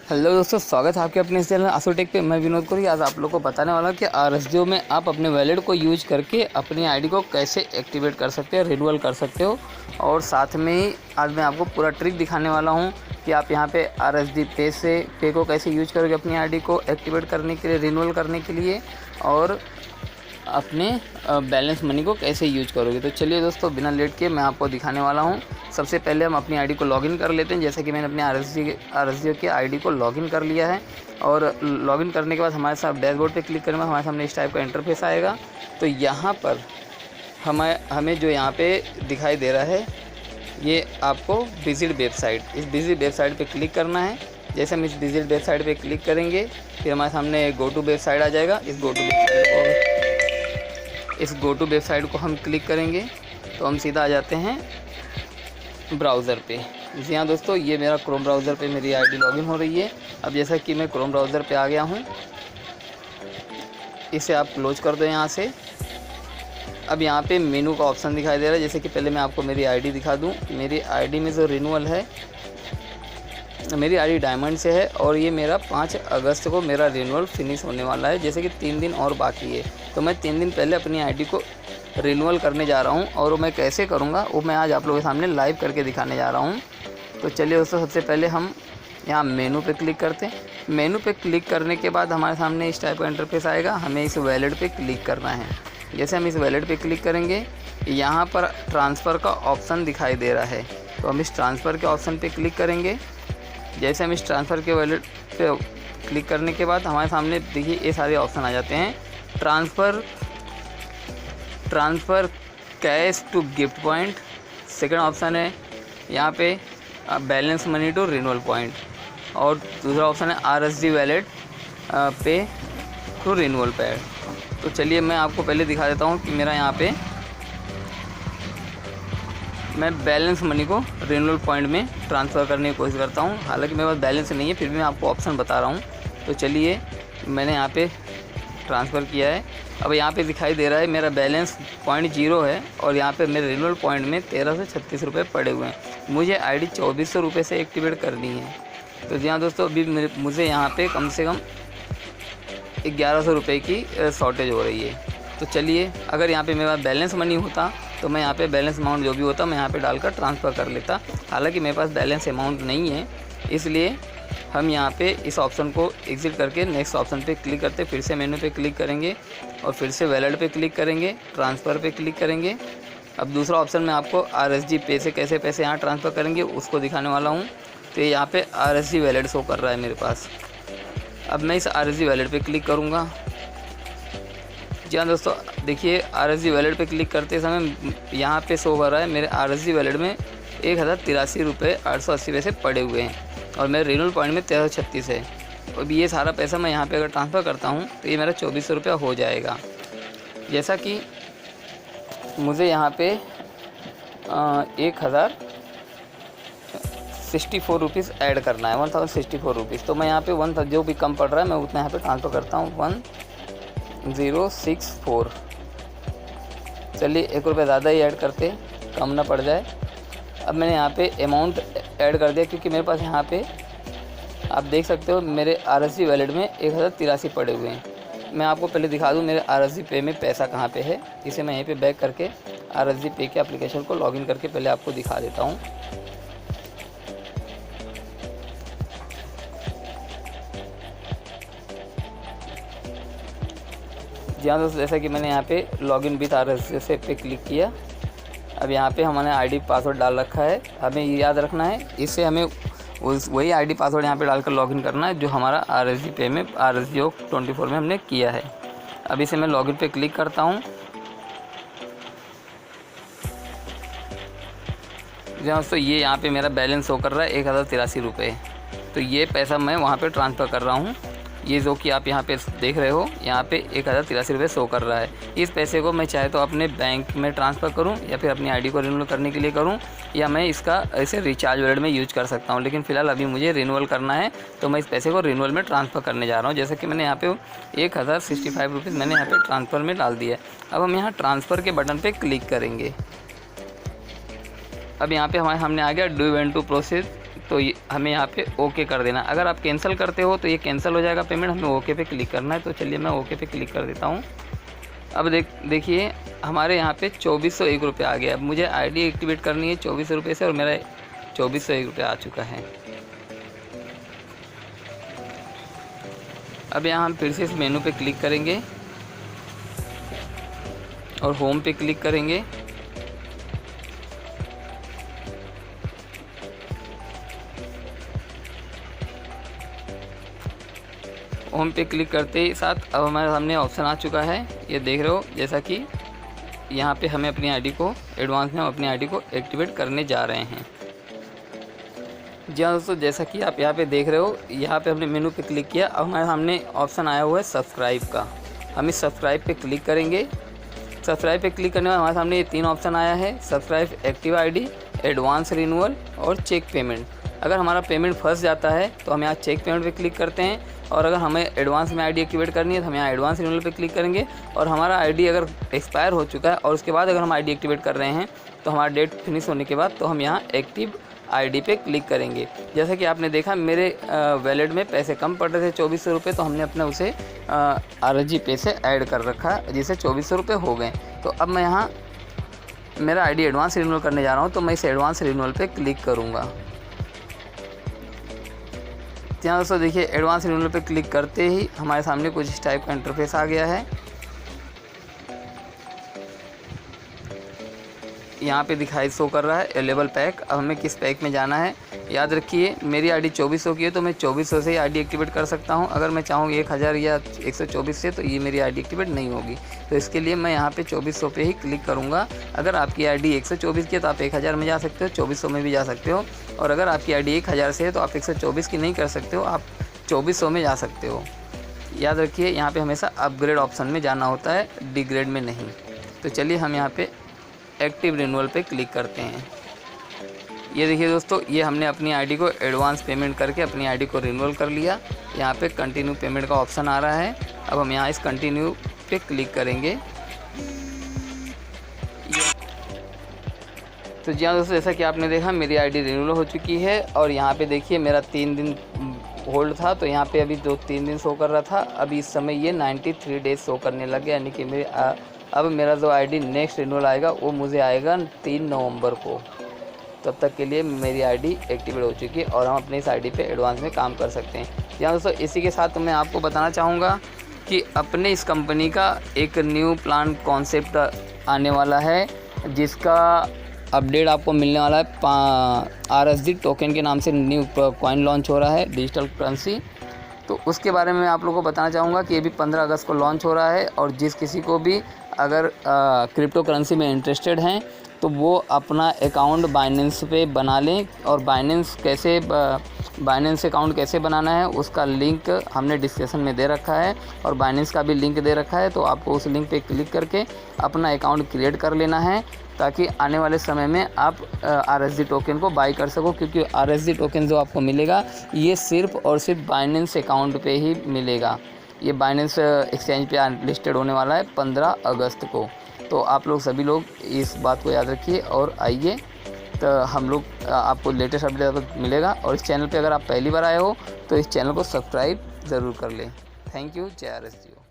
Hello दोस्तों, स्वागत है आपके अपने इस चैनल आसोटेक पे। मैं विनोद कोरी आज आप लोग को बताने वाला हूँ कि RSGO में आप अपने वैलेट को यूज करके अपनी आईडी को कैसे एक्टिवेट कर सकते हो, रिन्यूअल कर सकते हो। और साथ में ही आज मैं आपको पूरा ट्रिक दिखाने वाला हूँ कि आप यहाँ पे RSD पे को कैसे यूज करोगे अपनी आईडी को एक्टिवेट करने के लिए, रिन्यूअल करने के लिए, और अपने बैलेंस मनी को कैसे यूज करोगे। तो चलिए दोस्तों, बिना लेट के मैं आपको दिखाने वाला हूँ। सबसे पहले हम अपनी आईडी को लॉगिन कर लेते हैं। जैसे कि मैंने अपने RSGO की आईडी को लॉगिन कर लिया है। और लॉगिन करने के बाद हमारे साथ डैशबोर्ड पे क्लिक करेंगे, हमारे सामने इस टाइप का इंटरफेस आएगा। तो यहाँ पर हमें जो यहाँ पे दिखाई दे रहा है, ये आपको विजिट वेबसाइट, इस विजिट वेबसाइट पे क्लिक करना है। जैसे हम इस विजिट वेबसाइट पे क्लिक करेंगे, फिर हमारे सामने गो टू वेबसाइट आ जाएगा। इस गो टू वेबसाइट को हम क्लिक करेंगे तो हम सीधा आ जाते हैं ब्राउज़र पे। जी हाँ दोस्तों, ये मेरा क्रोम ब्राउज़र पे मेरी आईडी लॉगिन हो रही है। अब जैसा कि मैं क्रोम ब्राउज़र पे आ गया हूँ, इसे आप क्लोज कर दो यहाँ से। अब यहाँ पे मेनू का ऑप्शन दिखाई दे रहा है। जैसे कि पहले मैं आपको मेरी आईडी दिखा दूँ। मेरी आईडी में जो रिन्यूअल है, मेरी आईडी डायमंड से है और ये मेरा 5 अगस्त को मेरा रिन्यूअल फिनिश होने वाला है। जैसे कि 3 दिन और बाकी है, तो मैं 3 दिन पहले अपनी आईडी को रिन्यूअल करने जा रहा हूँ। और मैं कैसे करूँगा वो मैं आज आप लोगों के सामने लाइव करके दिखाने जा रहा हूँ। तो चलिए दोस्तों, सबसे पहले हम यहाँ मेनू पे क्लिक करते हैं। मेनू पे क्लिक करने के बाद हमारे सामने इस टाइप का इंटरफेस आएगा। हमें इस वैलेट पे क्लिक करना है। जैसे हम इस वैलेट पे क्लिक करेंगे, यहाँ पर ट्रांसफ़र का ऑप्शन दिखाई दे रहा है, तो हम इस ट्रांसफ़र के ऑप्शन पे क्लिक करेंगे। जैसे हम इस ट्रांसफ़र के वैलेट पे क्लिक करने के बाद हमारे सामने देखिए ये सारे ऑप्शन आ जाते हैं। Transfer cash to gift point, second option है यहाँ पे balance money to renewal point, और दूसरा ऑप्शन है RSD wallet pay to renewal paid. तो चलिए मैं आपको पहले दिखा देता हूँ कि मेरा यहाँ पे मैं बैलेंस मनी को रिन्यूअल पॉइंट में ट्रांसफ़र करने की कोशिश करता हूँ। हालांकि मेरे पास बैलेंस नहीं है, फिर भी मैं आपको ऑप्शन बता रहा हूँ। तो चलिए, मैंने यहाँ पे ट्रांसफ़र किया है। अब यहाँ पे दिखाई दे रहा है मेरा बैलेंस 0.0 है और यहाँ पे मेरे रिन्यूअल पॉइंट में 1336 रुपये पड़े हुए हैं। मुझे आईडी 2400 रुपये से एक्टिवेट करनी है। तो जी हाँ दोस्तों, अभी मुझे यहाँ पे कम से कम 1100 रुपये की शॉर्टेज हो रही है। तो चलिए, अगर यहाँ पे मेरे पास बैलेंस मनी होता तो मैं यहाँ पे बैलेंस अमाउंट जो भी होता मैं यहाँ पे डालकर ट्रांसफ़र कर लेता। हालांकि मेरे पास बैलेंस अमाउंट नहीं है, इसलिए हम यहाँ पे इस ऑप्शन को एग्ज़िट करके नेक्स्ट ऑप्शन पे क्लिक करते, फिर से मेनू पे क्लिक करेंगे और फिर से वैलेट पे क्लिक करेंगे, ट्रांसफ़र पे क्लिक करेंगे। अब दूसरा ऑप्शन मैं आपको RSG पे से कैसे पैसे यहाँ ट्रांसफ़र करेंगे उसको दिखाने वाला हूँ। तो यहाँ पे RSG वैलेट शो कर रहा है मेरे पास। अब मैं इस RSG वैलेट पे क्लिक करूँगा। जी हाँ दोस्तों, देखिए RSG वैलेट पे क्लिक करते समय यहाँ पे शो कर रहा है मेरे RSG वैलेट में 1083 रुपये 880 पैसे पड़े हुए हैं और मेरे रिन्यूअल पॉइंट में 1336 है। अब ये सारा पैसा मैं यहाँ पे अगर ट्रांसफ़र करता हूँ तो ये मेरा 2400 रुपया हो जाएगा। जैसा कि मुझे यहाँ पे 1064 रुपीज़ ऐड करना है, 1064 रुपीज़। तो मैं यहाँ पे 1 जो भी कम पड़ रहा है मैं उतना यहाँ पे ट्रांसफ़र करता हूँ, 1064। चलिए 1 रुपये ज़्यादा ही ऐड करते, कम ना पड़ जाए। अब मैंने यहाँ पे अमाउंट ऐड कर दिया क्योंकि मेरे पास यहाँ पे आप देख सकते हो मेरे RSG वैलेट में 1083 पड़े हुए हैं। मैं आपको पहले दिखा दूँ मेरे RSG पे में पैसा कहाँ पे है। इसे मैं यहीं पे बैक करके RSG पे के एप्लीकेशन को लॉगिन करके पहले आपको दिखा देता हूँ। जी हाँ दोस्तों, जैसा कि मैंने यहाँ पे लॉगिन विथ RSG से पे क्लिक किया। अब यहाँ पे हमने आईडी पासवर्ड डाल रखा है, हमें ये याद रखना है। इससे हमें वही आईडी पासवर्ड यहाँ पे डालकर लॉगिन करना है जो हमारा RSG पे में RSGO 24 में हमने किया है। अब इसे मैं लॉगिन पे क्लिक करता हूँ। दोस्तों, ये यहाँ पे मेरा बैलेंस शो कर रहा है 1083 रुपये। तो ये पैसा मैं वहाँ पे ट्रांसफ़र कर रहा हूँ। ये जो कि आप यहाँ पे देख रहे हो, यहाँ पे 1083 रुपये शो कर रहा है। इस पैसे को मैं चाहे तो अपने बैंक में ट्रांसफ़र करूँ या फिर अपनी आईडी को रिन्यूअल करने के लिए करूँ, या मैं इसका ऐसे रिचार्ज वैलेट में यूज कर सकता हूँ। लेकिन फ़िलहाल अभी मुझे रिन्यूअल करना है, तो मैं इस पैसे को रिन्यूअल में ट्रांसफ़र करने जा रहा हूँ। जैसे कि मैंने यहाँ पे 1065 रुपीज़ मैंने यहाँ पर ट्रांसफ़र में डाल दिया है। अब हम यहाँ ट्रांसफ़र के बटन पर क्लिक करेंगे। अब यहाँ पे हमारे सामने आ गया डू यू वांट टू तो हमें यहाँ पे ओके कर देना। अगर आप कैंसिल करते हो तो ये कैंसिल हो जाएगा पेमेंट, हमें ओके पे क्लिक करना है। तो चलिए मैं ओके पे क्लिक कर देता हूँ। अब देखिए हमारे यहाँ पे 2401 रुपये आ गया। अब मुझे आईडी एक्टिवेट करनी है 2400 रुपये से, और मेरा 2401 रुपये आ चुका है। अब यहाँ हम फिर से इस मेनू पे क्लिक करेंगे और होम पे क्लिक करेंगे। होम पे क्लिक करते ही साथ अब हमारे सामने ऑप्शन आ चुका है, ये देख रहे हो, जैसा कि यहाँ पे हमें अपनी आईडी को एडवांस में हम अपनी आईडी को एक्टिवेट करने जा रहे हैं। जी हाँ दोस्तों, जैसा कि आप यहाँ पे देख रहे हो, यहाँ पे हमने मेनू पे क्लिक किया। अब हमारे सामने ऑप्शन आया हुआ है सब्सक्राइब का। हम इस सब्सक्राइब पे क्लिक करेंगे। सब्सक्राइब पे क्लिक करने के बाद हमारे सामने ये 3 ऑप्शन आया है, subscribe active ID, advance renewal और चेक पेमेंट। अगर हमारा पेमेंट फंस जाता है तो हम यहाँ चेक पेमेंट पे क्लिक करते हैं, और अगर हमें एडवांस में आईडी एक्टिवेट करनी है तो हम यहाँ एडवांस रिन्यूअल पे क्लिक करेंगे। और हमारा आईडी अगर एक्सपायर हो चुका है और उसके बाद अगर हम आईडी एक्टिवेट कर रहे हैं तो हमारा डेट फिनिश होने के बाद तो हम यहाँ एक्टिव आईडी पे क्लिक करेंगे। जैसा कि आपने देखा मेरे वैलेट में पैसे कम पड़ रहे थे 2400 रुपये, तो हमने अपने उसे RSG पे से ऐड कर रखा, जिससे 2400 रुपये हो गए। तो अब मैं यहाँ मेरा आईडी एडवांस रिन्यूअल करने जा रहा हूँ, तो मैं इस एडवांस रिन्यूअल पे क्लिक करूँगा। यहाँ दोस्तों देखिए एडवांस रिन्यूअल पे क्लिक करते ही हमारे सामने कुछ इस टाइप का इंटरफेस आ गया है। यहाँ पे दिखाई शो कर रहा है अवेलेबल पैक। अब हमें किस पैक में जाना है, याद रखिए मेरी आईडी 2400 की है तो मैं 2400 से ही आईडी एक्टिवेट कर सकता हूँ। अगर मैं चाहूँगी 1000 या 124 से, तो ये मेरी आईडी एक्टिवेट नहीं होगी। तो इसके लिए मैं यहाँ पे 2400 पे ही क्लिक करूँगा। अगर आपकी आईडी 124 की है तो आप 1000 में जा सकते हो, 2400 में भी जा सकते हो। और अगर आपकी आईडी 1000 से है तो आप 124 की नहीं कर सकते हो, आप 2400 में जा सकते हो। याद रखिए यहाँ पे हमेशा अपग्रेड ऑप्शन में जाना होता है, डिग्रेड में नहीं। तो चलिए हम यहाँ पे एक्टिव रिन्यूअल पे क्लिक करते हैं। ये देखिए दोस्तों, ये हमने अपनी आईडी को एडवांस पेमेंट करके अपनी आईडी को रिन्यूअल कर लिया। यहाँ पे कंटिन्यू पेमेंट का ऑप्शन आ रहा है। अब हम यहाँ इस कंटिन्यू पे क्लिक करेंगे। तो जी हाँ दोस्तों, जैसा कि आपने देखा मेरी आईडी रिन्यूअल हो चुकी है। और यहाँ पे देखिए मेरा 3 दिन होल्ड था, तो यहाँ पे अभी 2-3 दिन शो कर रहा था। अभी इस समय ये 93 डेज शो करने लग गया, यानी कि मेरे अब मेरा जो आईडी नेक्स्ट रिन्यूअल आएगा वो मुझे आएगा 3 नवंबर को। तब तक के लिए मेरी आईडी एक्टिवेट हो चुकी है और हम अपने इस आईडी पे एडवांस में काम कर सकते हैं। यहाँ दोस्तों इसी के साथ मैं आपको बताना चाहूँगा कि अपने इस कंपनी का एक न्यू प्लान कॉन्सेप्ट आने वाला है, जिसका अपडेट आपको मिलने वाला है। RSG टोकन के नाम से न्यू कॉइन लॉन्च हो रहा है, डिजिटल करेंसी। तो उसके बारे में आप लोगों को बताना चाहूँगा कि ये भी 15 अगस्त को लॉन्च हो रहा है। और जिस किसी को भी अगर क्रिप्टो करेंसी में इंटरेस्टेड हैं तो वो अपना अकाउंट बाइनेंस पे बना लें। और बाइनेंस अकाउंट कैसे बनाना है उसका लिंक हमने डिस्क्रिप्शन में दे रखा है, और बाइनेंस का भी लिंक दे रखा है। तो आपको उस लिंक पे क्लिक करके अपना अकाउंट क्रिएट कर लेना है, ताकि आने वाले समय में आप RSG टोकन को बाई कर सको। क्योंकि RSG टोकन जो आपको मिलेगा ये सिर्फ़ और सिर्फ बाइनेंस अकाउंट पे ही मिलेगा। ये बाइनेंस एक्सचेंज पे लिस्टेड होने वाला है 15 अगस्त को। तो आप लोग सभी लोग इस बात को याद रखिए और आइए, तो हम लोग आपको लेटेस्ट अपडेट मिलेगा। और इस चैनल पे अगर आप पहली बार आए हो तो इस चैनल को सब्सक्राइब ज़रूर कर लें। Thank you. जय RSG।